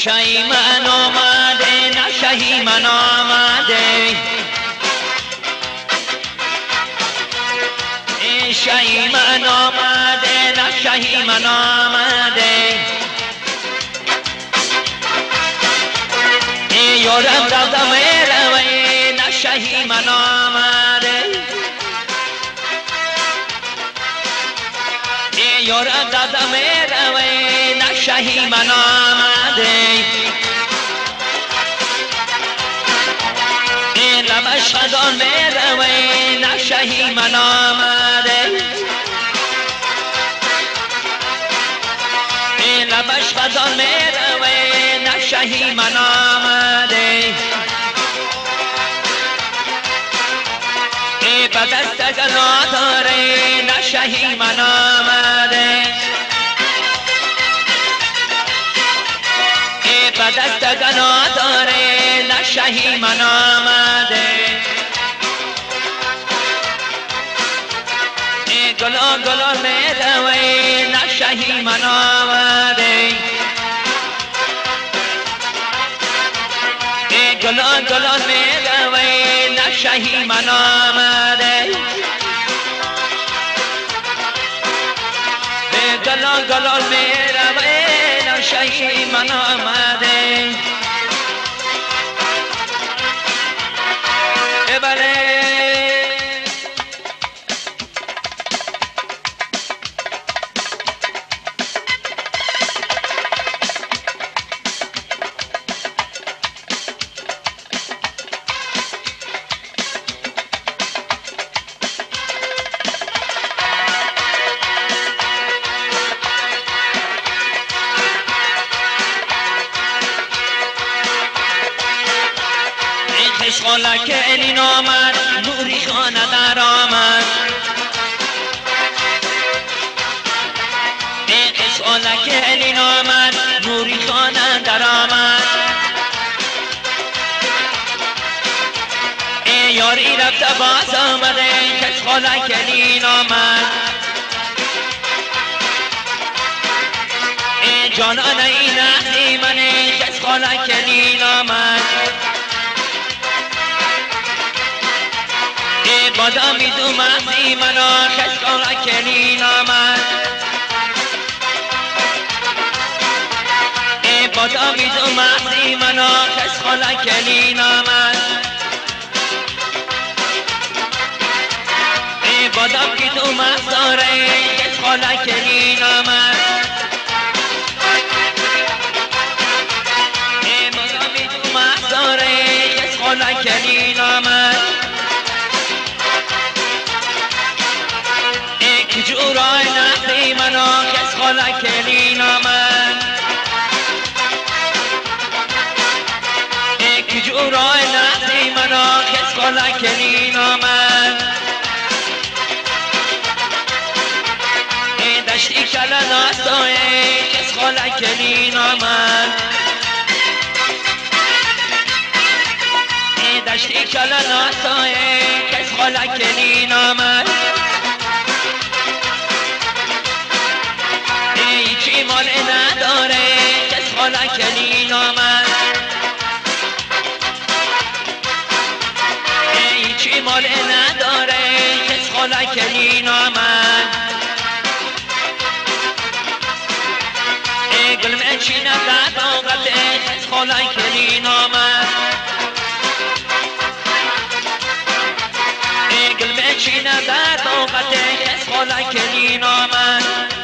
نشهی من آمده نشهی من آمده نشهی من آمده نشهی من آمده یارم دادم روی نشهی من آمده یارم دادم روی نشهی من آمده لمشهدان میروی نشهی من آمده لمشهدان میروی نشهی من آمده به دست نداره نشهی من آمده به دست نداره نشهی من آمده گلان گلان میروی نشهی من آمده گلان گلان میروی نشهی من آمده گلان گلان میروی نشهی من آمده بله خالک الین آمد نوری خانه در آمد خالک الین آمد نوری خانه در آمد یاری رفته باز آمده کس خالک الین آمد جانان این عهدی منه کس خالک الین آمد بادامی دو مهدی منا کس خالک الین آمد بادامی دو مهدی منا کس خالک الین آمد بادام کی تو مهداره کس خالک الین آمد بادامی دو مهداره کس خالک الین آمد جورای نهدی منا کس خالک الین آمد جورای نهدی منا کس خالک الین آمد دشتی کلن آسای کس خالک الین آمد دشتی کلن آسای کس خالک الین آمد هیچی مال نداره کس خالک الین آمد هیچی مال نداره کس خالک الین آمد گل منشینه در طاقت کس خالک الین آمد گل منشینه در طاقت کس خالک الین آمد